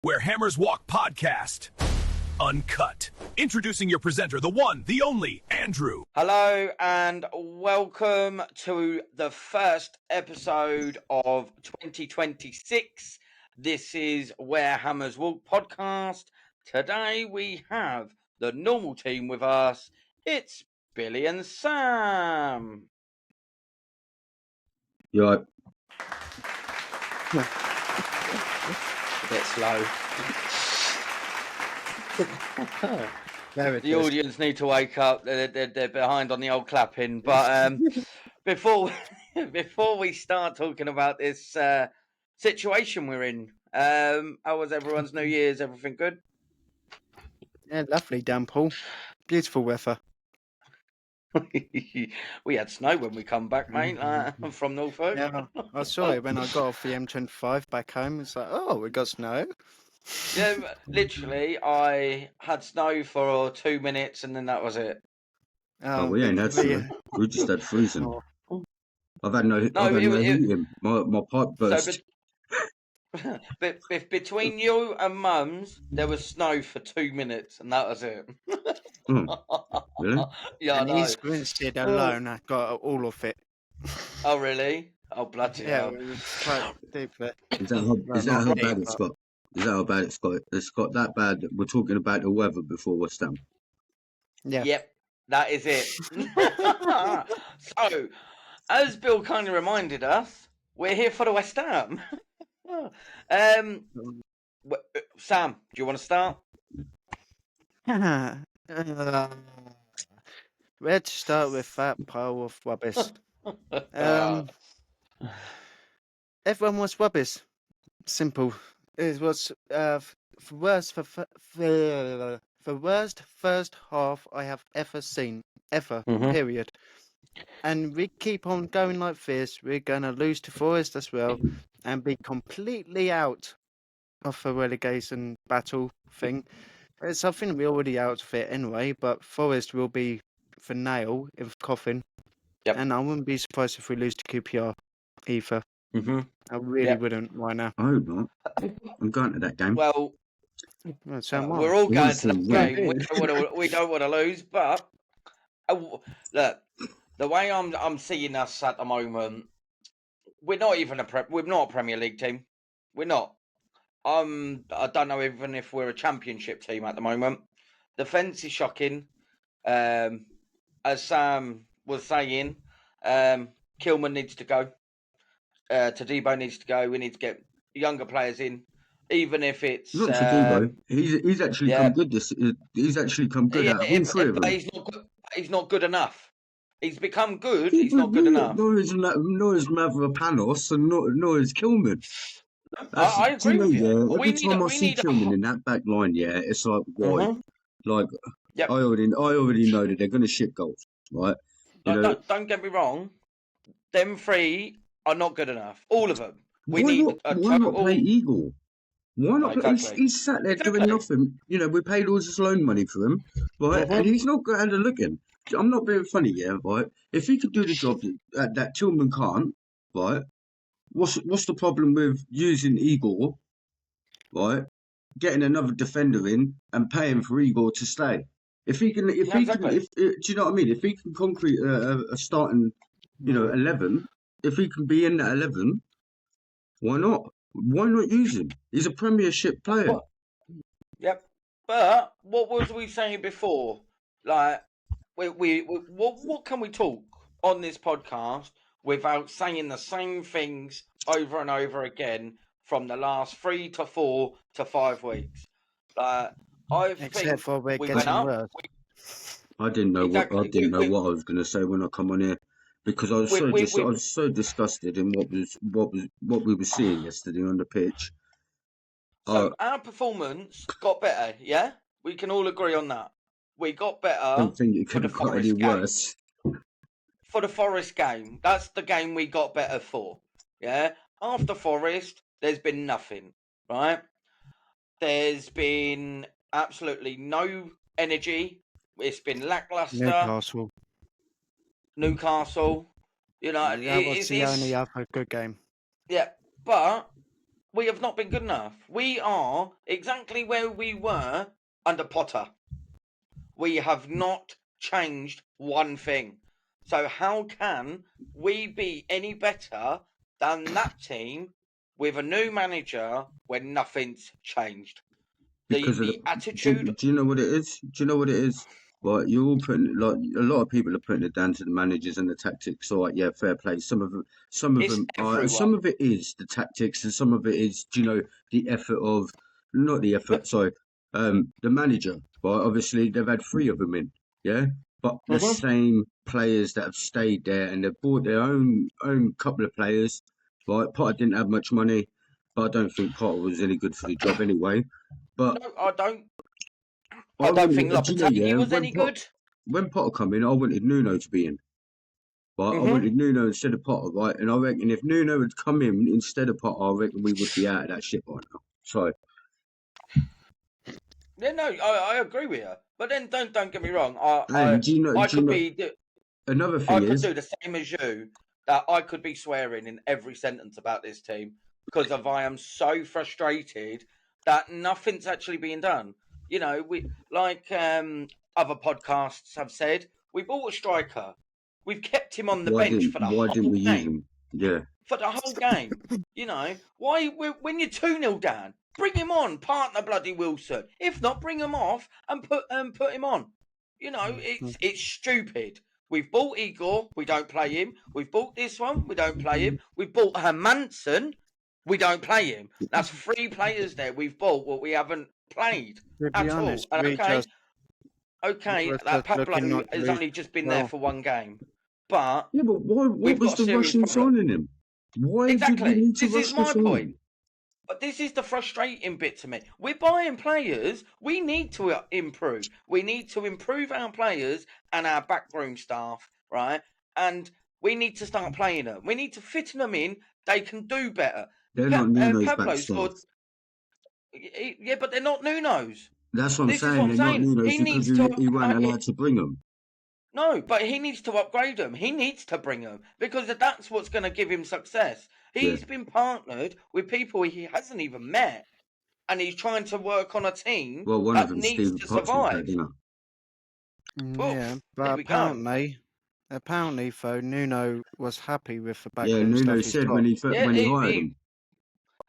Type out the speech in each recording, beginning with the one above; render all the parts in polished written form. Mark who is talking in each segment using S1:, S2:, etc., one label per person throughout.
S1: Where Hammers Walk podcast. Uncut. Introducing your presenter, the one, the only, Andrew.
S2: Hello and welcome to the first episode of 2026. This is Where Hammers Walk podcast. Today we have the normal team with us. It's Billy and Sam.
S3: Yeah.
S2: A bit slow. The audience need to wake up. They're behind on the old clapping. But before we start talking about this situation we're in, how was everyone's New Year's? Everything good?
S4: Yeah, lovely, Dan Paul. Beautiful weather.
S2: We had snow when we come back, mate, from Norfolk.
S4: Yeah, I saw it when I got off the M25 back home. It's like, oh, we got snow.
S2: Yeah, literally, I had snow for 2 minutes and then that was it.
S3: Oh, we ain't had snow. We just had freezing. I've had no heating. My pipe burst.
S2: But between you and Mum's, there was snow for 2 minutes and that was it.
S3: Really?
S2: Yeah,
S4: and
S2: I know.
S4: he's experienced it alone. I got all of it.
S2: Oh, really? Oh, bloody hell.
S4: Yeah, it was quite deep.
S3: Is that how bad it's got? Is that how bad it's got? It's got that bad that we're talking about the weather before West Ham.
S4: Yeah.
S2: Yep, that is it. So, as Bill kindly reminded us, we're here for the West Ham. Sam, do you want to start?
S4: Where to start with that pile of rubbish? Everyone was rubbish. Simple. It was the worst first half I have ever seen. Ever.
S2: Mhm.
S4: Period. And we keep on going like this. We're going to lose to Forest as well and be completely out of the relegation battle thing. It's something we're already out of it anyway, but Forest will be the nail in the coffin.
S2: Yep.
S4: And I wouldn't be surprised if we lose to QPR either.
S2: Mm-hmm.
S4: I really wouldn't right now.
S3: I hope not. I'm going to that game.
S2: Well,
S4: we're
S2: all going to that game. We don't want to lose, but look, the way I'm seeing us at the moment, we're not a Premier League team. We're not. I don't know even if we're a Championship team at the moment. Defence is shocking. As Sam was saying, Kilman needs to go. Tadibo needs to go. We need to get younger players in, even if it's
S3: Not Tadibo. He's actually come good. He's actually come good out of all three of them.
S2: He's not good enough. He's become good. He's not good enough.
S3: Nor is Mavropanos and nor is Kilman.
S2: I agree with you.
S3: Every time I see Kilman in that back line, it's like, why?
S2: Mm-hmm.
S3: Like, yep. I already know that they're going to shit goals, right?
S2: Don't get me wrong. Them three are not good enough. All of them. Why
S3: not play Eagle? Why not?
S2: Exactly.
S3: He's sat there doing nothing. We paid all this loan money for him, right? And he's not good at looking. I'm not being funny, right? If he could do the job that Tillman can't, right? What's the problem with using Igor, right? Getting another defender in and paying for Igor to stay. Do you know what I mean? If he can concrete a starting, 11, if he can be in that 11, why not? Why not use him? He's a Premiership player.
S2: Yep. But what was we saying before? Like, what can we talk on this podcast without saying the same things over and over again from the last 3 to 4 to 5 weeks?
S4: Except for we're getting worse.
S3: I didn't know what I was going to say when I come on here because I was so disgusted in what we were seeing yesterday on the pitch.
S2: So our performance got better, yeah? We can all agree on that. We got better.
S3: I don't think it could have got any worse.
S2: For the Forest game, that's the game we got better for. Yeah. After Forest, there's been nothing, right? There's been absolutely no energy. It's been lackluster. Newcastle.
S4: That was the only other good game.
S2: Yeah, but we have not been good enough. We are exactly where we were under Potter. We have not changed one thing. So how can we be any better than that team with a new manager when nothing's changed?
S3: Because of
S2: The
S3: the, do,
S2: attitude
S3: do you know what it is? Do you know what it is? Right, you're all putting like a lot of people are putting it down to the managers and the tactics. So, like, yeah, fair play. Some of
S2: is
S3: them are, and some
S2: everyone.
S3: of it is the tactics, and some of it is, do you know, the effort of, not the effort, sorry, the manager. Right, obviously they've had three of them in, yeah, but the same players that have stayed there, and they've bought their own couple of players. Right, Potter didn't have much money, but I don't think Potter was any good for the job anyway. But
S2: No, I don't.
S3: I
S2: I don't think
S3: wanted, do you know,
S2: Lopetegui
S3: yeah,
S2: was any good.
S3: When Potter come in, I wanted Nuno to be in, right? I
S2: Hmm
S3: wanted Nuno instead of Potter, right? And I reckon if Nuno had come in instead of Potter, I reckon we would be out of that shit right now. So,
S2: Yeah, no, I agree with you. But then don't get me wrong. I
S3: and
S2: I
S3: do you
S2: could
S3: know,
S2: be
S3: another
S2: I
S3: thing
S2: could
S3: is,
S2: do the same as you. That I could be swearing in every sentence about this team because of I am so frustrated that nothing's actually being done. You know, we like other podcasts have said, we bought a striker. We've kept him on the bench for the
S3: why didn't
S2: whole
S3: we use
S2: game.
S3: him? Yeah,
S2: For the whole game. You know, why when you're 2-0 down, bring him on, partner bloody Wilson. If not, bring him off and put him on. You know, it's stupid. We've bought Igor, we don't play him. We've bought this one, we don't play him. We've bought Hermanson, we don't play him. That's 3 players there we've bought what we haven't played
S4: To be
S2: at all.
S4: honest,
S2: And
S4: we just
S2: okay,
S4: was
S2: that
S4: just
S2: Pablo
S4: looking not to
S2: has
S4: lose.
S2: only just been there
S4: Well,
S2: for one game. But
S3: yeah, but why? What
S2: we've
S3: was
S2: got a
S3: the
S2: serious
S3: rush in
S2: problem.
S3: signing him? Why did we
S2: Exactly.
S3: need to
S2: This is
S3: rush to
S2: my
S3: sign
S2: point.
S3: him?
S2: But this is the frustrating bit to me. We're buying players. We need to improve. We need to improve our players and our backroom staff, right? And we need to start playing them. We need to fit them in. They can do better.
S3: They're not Nuno's back
S2: Pablo
S3: staff.
S2: scored. Yeah, but they're not Nuno's.
S3: That's what I'm
S2: This is
S3: saying.
S2: what I'm
S3: They're not
S2: saying.
S3: Nuno's
S2: He
S3: because
S2: needs to.
S3: he weren't allowed to bring them.
S2: No, but he needs to upgrade them. He needs to bring them because that's what's going to give him success.
S3: Yeah.
S2: He's been partnered with people he hasn't even met, and he's trying to work on a team
S3: Well, one of
S2: that
S3: them,
S2: needs
S3: Steve
S2: to
S3: Potts, was that,
S2: survive.
S3: didn't
S4: yeah,
S2: Oof, there
S4: but
S2: we go.
S4: apparently, though, Nuno was happy with the
S3: Yeah,
S4: backroom
S3: Nuno
S4: stuff he's
S3: said
S4: got.
S2: Yeah,
S3: when he hired him.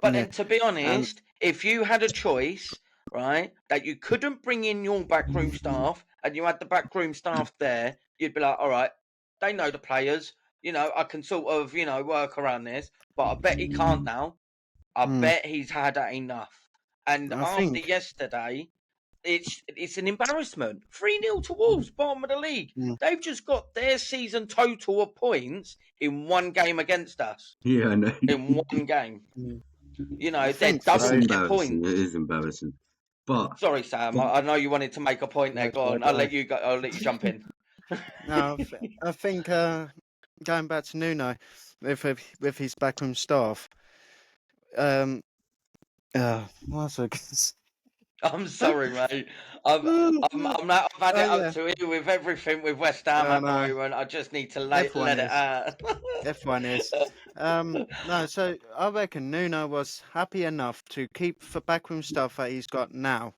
S2: but
S4: Yeah,
S2: then to be
S4: and
S2: honest, if you had a choice, right, that you couldn't bring in your backroom staff and you had the backroom staff there, you'd be like, all right, they know the players. You know, I can sort of, work around this, but I bet he can't now. I
S4: mm,
S2: bet he's had enough. And
S4: I
S2: after
S4: think
S2: yesterday, it's an embarrassment. 3-0 to Wolves, bottom of the league.
S4: mm,
S2: They've just got their season total of points in one game against us.
S3: Yeah, I know.
S2: In one game.
S4: mm,
S2: You
S4: I
S2: know, they're
S4: think
S3: It's
S2: double
S4: though.
S2: their
S3: embarrassing. It
S2: points.
S3: is embarrassing. But
S2: Sorry, Sam.
S3: the,
S2: I know you wanted to make a point there.
S4: That's
S2: Go on.
S4: right.
S2: I'll let you go. I'll let you jump in.
S4: No, I think going back to Nuno with his backroom staff. Um, what's I gonna say?
S2: I'm sorry, mate. I've had it
S4: Oh
S2: up
S4: yeah,
S2: to here with everything with West Ham
S4: I
S2: at the
S4: know.
S2: moment. I just need to
S4: Everyone
S2: let it
S4: is.
S2: out.
S4: Everyone is. No, so I reckon Nuno was happy enough to keep the backroom stuff that he's got now,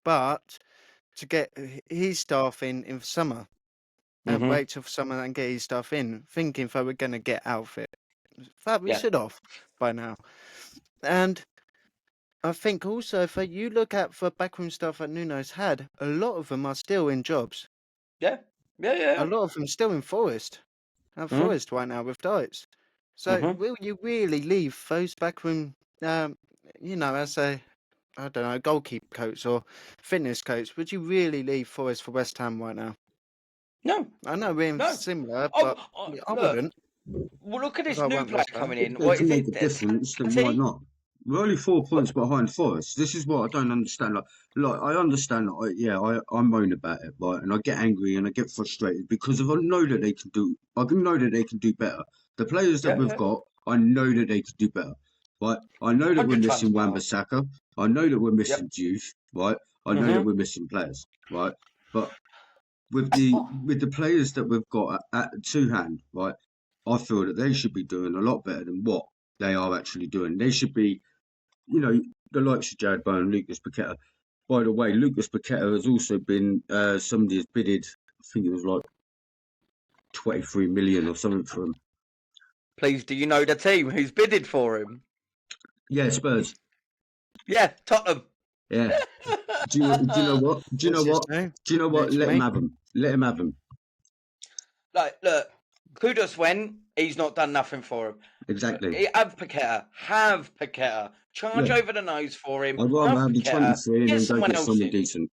S4: but to get his staff in summer and
S2: Hmm
S4: wait till summer and get his stuff in, thinking they were going to get outfit. That we
S2: Yeah,
S4: should have by now. And I think also if you look at the backroom stuff that Nuno's had, a lot of them are still in jobs.
S2: yeah, yeah,
S4: A
S2: yeah.
S4: lot of them still in Forest. And
S2: Mm-hmm.
S4: Forest right now with Diets. So
S2: Mm-hmm.
S4: will you really leave those backroom, as a, I don't know, goalkeeper coach or fitness coach? Would you really leave Forest for West Ham right now?
S2: No,
S4: I know we're
S2: no.
S4: similar, but I
S2: Look.
S4: wouldn't
S2: Well, look at
S4: if
S2: this
S4: I
S2: new
S4: weren't
S2: player
S4: West Ham.
S2: coming
S3: if
S2: in.
S3: they
S2: What
S3: can
S2: is
S3: make
S2: it?
S3: a difference, then why
S2: Tati?
S3: not? We're only 4 points
S2: What?
S3: behind Forest. This is what I don't understand. Like I understand. I moan about it, right? And I get angry and I get frustrated because if I know that they can do, I can know that they can do better. The players that
S2: Yeah,
S3: we've
S2: yeah.
S3: got, I know that they could do better, right? I know that we're
S2: 100 times
S3: missing
S2: better.
S3: Wan-Bissaka. I know that we're
S2: Yep.
S3: missing Juice, right? I know that
S2: Mm-hmm.
S3: we're missing players, right? But
S2: Oh,
S3: with the players that we've got at two hand, right? I feel that they should be doing a lot better than what they are actually doing. They should be. you know, the likes of Jared Bowen and Lucas Paqueta. By the way, Lucas Paqueta has also been somebody has bidded. I think it was like 23 million or something for him.
S2: Please, do you know the team who's bidded for him?
S3: Yeah, Spurs.
S2: Yeah, Tottenham.
S3: Yeah. Do you know what? Do you know
S4: What's his
S3: what?
S4: name?
S3: Do you know what?
S4: Next
S3: Let him
S4: week.
S3: have him. Let him have him.
S2: Like, look, Kudos went. He's not done nothing for him.
S3: Exactly.
S2: Have Paqueta. Charge
S3: Yeah.
S2: over the nose for him.
S3: I'd rather have the
S2: Paqueta.
S3: 23 and
S2: Get
S3: then go
S2: someone
S3: get
S2: else
S3: someone
S2: in.
S3: decent.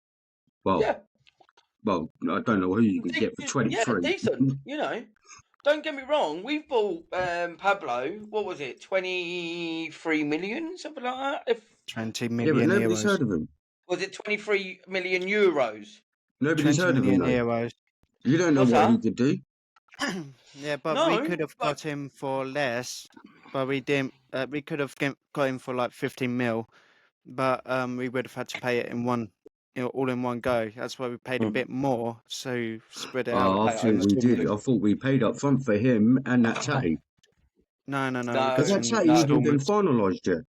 S3: Well,
S2: Yeah,
S3: well, I don't know who you can get for 23.
S2: decent. You know, don't get me wrong. We've bought Pablo. What was it? 23 million, something like that.
S4: 20
S3: Yeah, but
S4: million
S3: nobody's
S4: euros.
S3: heard of him.
S2: Was it 23 million euros?
S3: Nobody's
S4: 20
S3: heard of him,
S4: million
S3: though.
S4: euros.
S3: You don't know
S2: What's
S3: what he
S2: that?
S3: could do.
S4: Yeah, but we
S2: No,
S4: could have
S2: but
S4: got him for less, but we didn't. We could have got him for like 15 mil, but we would have had to pay it in one, all in one go. That's why we paid a bit more, so spread it
S2: Why we
S4: out.
S3: Oh, I
S2: pay it
S3: thought
S2: over
S3: we did.
S2: 2
S3: I thought we paid up front for him and that Tatty.
S4: No,
S2: No,
S4: we
S3: Has
S4: got
S3: that
S4: him
S3: Tatty even been
S4: installments.
S3: finalised yet?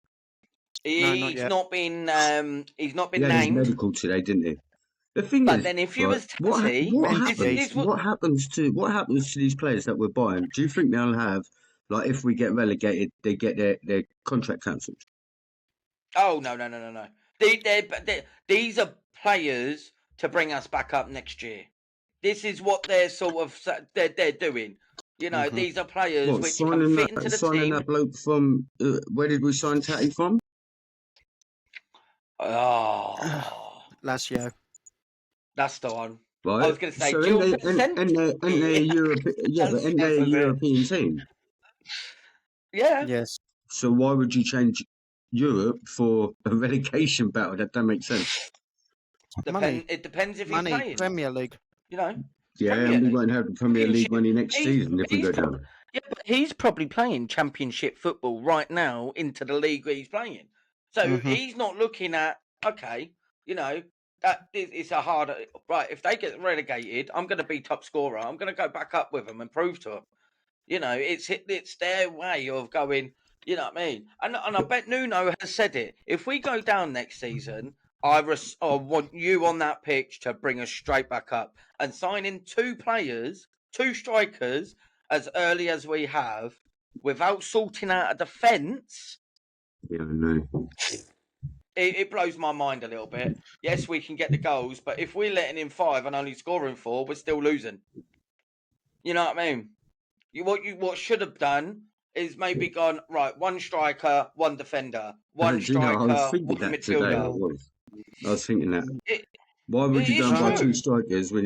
S4: No, not
S2: He's
S4: yet.
S2: not been. He's not
S3: He
S2: been
S3: had his
S2: named.
S3: medical today, didn't he? The thing
S2: But
S3: is,
S2: then, if you
S3: right?
S2: was Tatty,
S4: Meant to be.
S3: What happens to these players that we're buying? Do you think they'll have, like, if we get relegated, they get their contract cancelled?
S2: Oh no. These are players to bring us back up next year. This is what they're sort of they're doing. You know,
S4: Mhm.
S2: these are players
S3: What,
S2: which can fit into the
S3: signing
S2: team.
S3: that bloke from where did we sign Tatty from?
S2: Oh,
S4: Lazio.
S2: that's the one. I
S3: Right.
S2: was going to say
S3: So
S2: Gil
S3: and
S2: Vicente.
S3: they're European, yeah, but
S2: That's
S3: and they're a
S2: was it.
S3: European team.
S2: Yeah.
S4: Yes.
S3: So why would you change Europe for a relegation battle? That don't make sense.
S4: Money.
S2: It depends if he's
S4: Money.
S2: playing.
S4: Premier League.
S2: You know,
S3: Yeah,
S2: Premier
S3: and we
S2: League.
S3: won't have the Premier League money next
S2: He's,
S3: season if we
S2: he's
S3: go
S2: probably,
S3: down.
S2: yeah, but he's probably playing Championship football right now into the league that he's playing. So
S4: Mhm.
S2: he's not looking at, okay, you know, that it's a harder right. If they get relegated, I'm going to be top scorer. I'm going to go back up with them and prove to them. You know, it's their way of going. You know what I mean? And I bet Nuno has said it. If we go down next season, I want you on that pitch to bring us straight back up and sign in 2 players, 2 strikers as early as we have, without sorting out a defence.
S3: Yeah, I know.
S2: It blows my mind a little bit. Yes, we can get the goals, but if we're letting in 5 and only scoring 4, we're still losing. You know what I mean? What should have done is maybe gone right. 1 striker, 1 defender, 1
S3: Do you know, I was
S2: striker,
S3: thinking
S2: 1
S3: that today.
S2: midfielder.
S3: I was thinking that.
S2: It
S3: Why would you go
S2: is
S3: and buy
S2: true
S3: 2 strikers when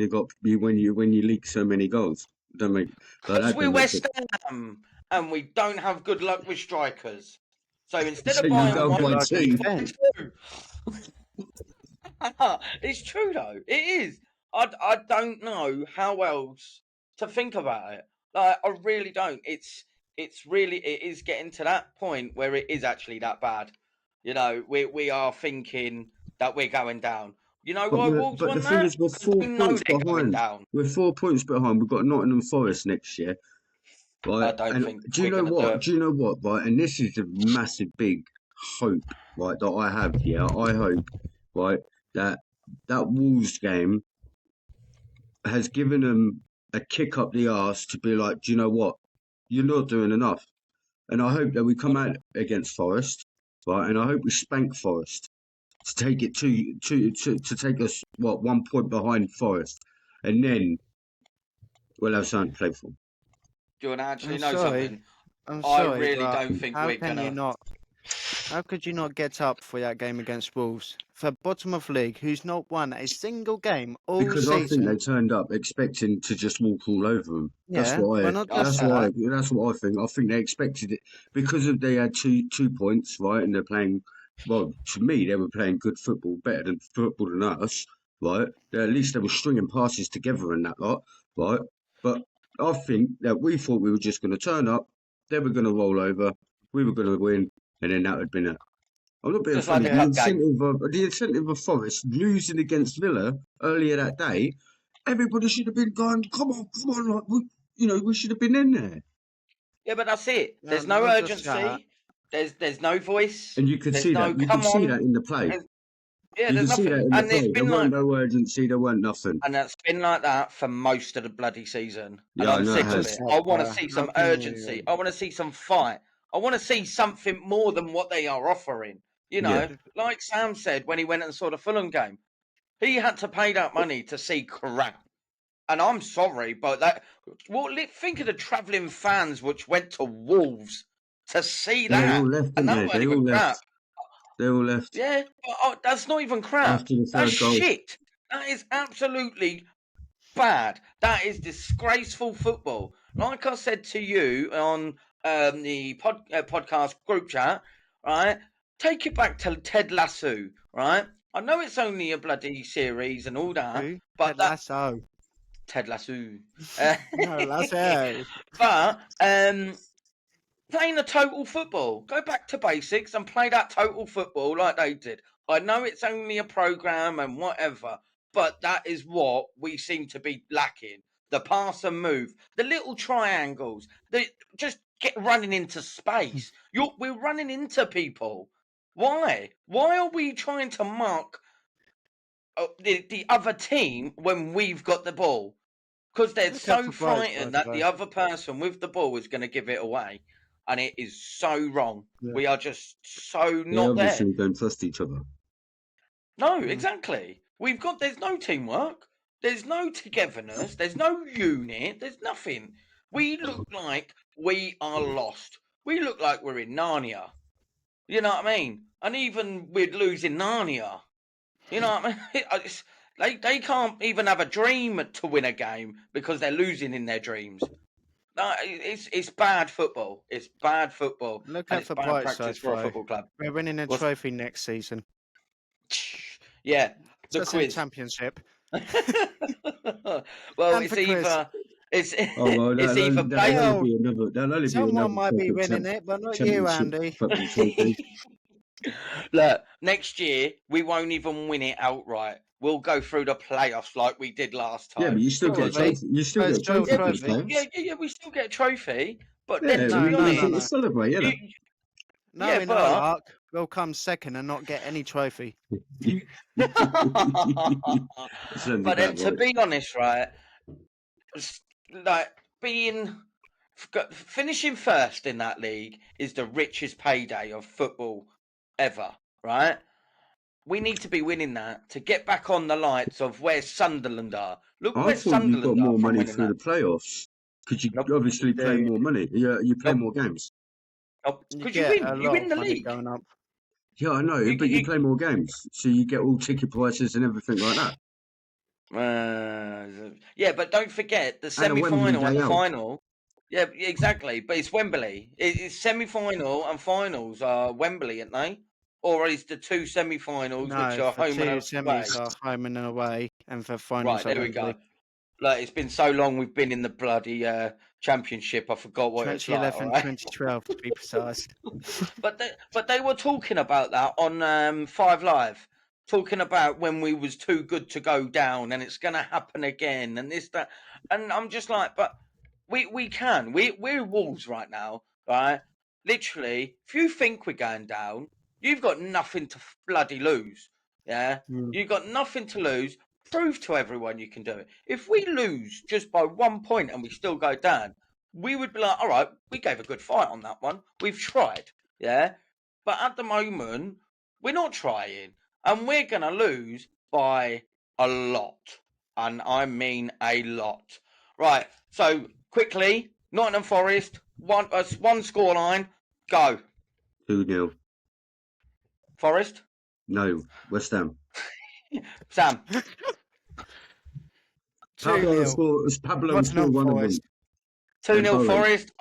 S3: when you leak so many goals? Don't make
S2: because
S3: that
S2: we're
S3: don't make
S2: West
S3: sense.
S2: Ham and we don't have good luck with strikers. So instead
S3: So
S2: of
S3: you
S2: buying
S3: go
S2: one,
S3: buy
S4: Like
S3: 2.
S4: defense.
S2: it's true though. It is. I don't know how else to think about it. Like I really don't. It is getting to that point where it is actually that bad. You know, we are thinking that we're going down. You know why Wolves
S3: But the
S2: won
S3: thing
S2: that?
S3: is, we're
S2: Because
S3: 4
S2: they know
S3: points
S2: they're going
S3: behind.
S2: down.
S3: We're 4 points behind. We've got Nottingham Forest next year,
S2: I
S3: right?
S2: don't
S3: And
S2: think
S3: do you
S2: we're
S3: know
S2: going to do
S3: what?
S2: it.
S3: Do you know what? Right, and this is a massive, big hope, right? That I have. Yeah, I hope, right, that Wolves game has given them a kick up the arse to be like, do you know what? You're not doing enough. And I hope that we come out against Forest, right? And I hope we spank Forest to take it to take us 1 point behind Forest, and then we'll have something to play for.
S2: Do you want to actually
S4: I'm
S2: know
S4: sorry.
S2: something?
S4: I'm
S2: I
S4: sorry,
S2: really
S4: but
S2: don't think
S4: how
S2: we're
S4: can you
S2: gonna.
S4: not? How could you not get up for that game against Wolves? For bottom of league, who's not won a single game all
S3: Because I think
S4: season?
S3: they turned up expecting to just walk all over them. That's
S4: Yeah,
S3: why.
S4: but not
S2: I
S4: just
S2: said
S4: that.
S3: That's what I think. I think they expected it because of they had two points, right? And they're playing. Well, to me, they were playing good football, better than football than us, right? At least they were stringing passes together and that lot, right? But I think that we thought we were just going to turn up, they were going to roll over, we were going to win, and then that would have been it. I'm not being
S2: just like
S3: funny.
S2: the cup game.
S3: The incentive of Forest losing against Villa earlier that day, everybody should have been going, come on, like we should have been in there.
S2: Yeah, but that's it.
S4: No,
S2: There's no
S4: not just that.
S2: urgency. There's no voice.
S3: And you could
S2: There's
S3: see
S2: no
S3: that. You
S2: come
S3: could see
S2: on.
S3: that in the play.
S2: Yeah,
S3: You
S2: there's
S3: could see that
S2: nothing.
S3: in the
S2: And it's
S3: play. There
S2: been
S3: weren't
S2: like,
S3: no urgency. There weren't nothing.
S2: and it's been like that for most of the bloody season. And
S3: Yeah, I
S2: I'm
S3: know it
S2: sick of
S3: has.
S2: it. I want to
S4: How
S2: see some
S4: can
S2: urgency.
S4: you?
S2: I want to see some fight. I want to see something more than what they are offering. You
S3: Yeah.
S2: know, like Sam said when he went and saw the Fulham game, he had to pay that money to see crap. And I'm sorry, but that. Well, think of the travelling fans which went to Wolves to see
S3: They
S2: that,
S3: all left,
S2: and
S3: didn't
S2: that
S3: they?
S2: wasn't
S3: They
S2: even
S3: all
S2: crap.
S3: left. They all left
S2: Yeah, but that's not even crap.
S3: after the
S2: That's
S3: third goal.
S2: shit. That is absolutely bad. That is disgraceful football. Like I said to you on the podcast group chat, right? Take it back to Ted Lasso, right? I know it's only a bloody series and all that,
S4: Who?
S2: but
S4: Ted
S2: that
S4: Lasso.
S2: Ted Lasso.
S4: No, Lasso.
S2: But playing a total football. Go back to basics and play that total football like they did. I know it's only a program and whatever, but that is what we seem to be lacking. The pass and move, the little triangles, just get running into space. We're running into people. Why? Why are we trying to mark the other team when we've got the ball? Because they're
S4: Look out
S2: so
S4: for Brights, by
S2: frightened
S4: the
S2: that
S4: way.
S2: the other person with the ball is going to give it away. And it is so wrong.
S4: Yeah.
S2: We are just so
S3: They
S2: not there.
S3: obviously don't trust each other.
S2: No, exactly. There's no teamwork. There's no togetherness. There's no unit. There's nothing. We look like we are lost. We look like we're in Narnia. You know what I mean? And even we're losing Narnia. You know what I mean? They can't even have a dream to win a game because they're losing in their dreams. No, it's bad football. It's bad football.
S4: Look
S2: And
S4: out
S2: it's
S4: for
S2: bad
S4: Brightside,
S2: practice for a
S4: though.
S2: football club.
S4: We're winning a
S2: What's-
S4: trophy next season.
S2: Yeah, the
S4: Just in
S2: quiz.
S4: championship.
S2: Well,
S4: And
S2: it's
S4: for quiz.
S2: either it's
S3: Oh well,
S2: it's either
S3: that'll
S2: play.
S3: only be another. That'll only be
S4: Someone
S3: another
S4: might be
S3: fucking
S4: winning it, but not you,
S3: championship
S4: Andy.
S3: fucking trophy.
S2: Look, next year we won't even win it outright. We'll go through the playoffs like we did last time.
S3: Yeah, but you still get a
S4: Probably.
S3: trophy. You still
S4: But
S3: get a
S4: it's still
S3: trophy
S4: a
S3: for the
S4: trophy.
S3: playoffs.
S2: We still get a trophy. But
S3: Yeah,
S2: then, to
S4: No,
S2: be
S4: no,
S2: honest,
S4: no, no.
S3: celebrate, yeah.
S2: you-
S4: No,
S2: Yeah,
S4: in our
S2: but-
S4: luck, we'll come second and not get any trophy.
S2: but
S3: Send it
S2: then
S3: back,
S2: to
S3: right.
S2: be honest, right, like finishing first in that league is the richest payday of football ever, right? We need to be winning that to get back on the lights of where Sunderland are. Look
S3: I
S2: where
S3: thought you got
S2: Sunderland are
S3: more
S2: from
S3: money
S2: winning
S3: through
S2: that.
S3: the playoffs because you
S2: Nope.
S3: obviously play
S4: Yeah.
S3: more money. You play
S2: Nope.
S3: more games.
S2: Because
S4: You
S2: you
S4: get a
S2: win. You
S4: lot
S2: win
S4: of
S2: the
S4: money
S2: league.
S4: going up.
S3: Yeah, I know, but you play more games, so you get all ticket prices and everything like that.
S2: Yeah, but don't forget the
S3: And a Wembley
S2: semi-final and
S3: day
S2: the
S3: out.
S2: final. Yeah, exactly. But it's Wembley. It's semi-final and finals are Wembley, aren't they? Or is the two semi-finals which
S4: No,
S2: are
S4: for
S2: home
S4: two
S2: and away?
S4: semis are home and away, and for finals
S2: Right,
S4: are
S2: there we
S4: Wembley.
S2: go. Like it's been so long we've been in the bloody championship. I forgot what it's like.
S4: 2011,
S2: All right?
S4: 2012 to be precise.
S2: But they were talking about that on Five Live, talking about when we was too good to go down, and it's going to happen again, and this that, and I'm just like, but we can. We're Wolves right now, right? Literally, if you think we're going down, you've got nothing to bloody lose. Yeah, you've got nothing to lose. Prove to everyone you can do it. If we lose just by 1 point and we still go down, we would be like, all right, we gave a good fight on that one. We've tried. Yeah. But at the moment, we're not trying. And we're going to lose by a lot. And I mean a lot. Right. So quickly, Nottingham Forest, one scoreline, go.
S3: 2-0.
S2: Forest?
S3: No, West Ham.
S2: Sam?
S4: 2-0.
S3: Pablo
S4: Nottingham
S3: scored one of them.
S4: Forest.
S2: 2-0
S3: Bowen.
S2: Forest.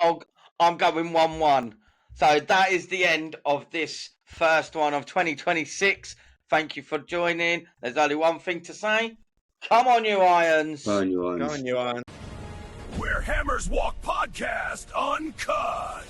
S2: I'm going 1-1. So that is the end of this first one of 2026. Thank you for joining. There's only one thing to say. Come on, you Irons.
S3: Go on, you Irons.
S4: Go on, you Iron.
S1: Where Hammers Walk Podcast Uncut.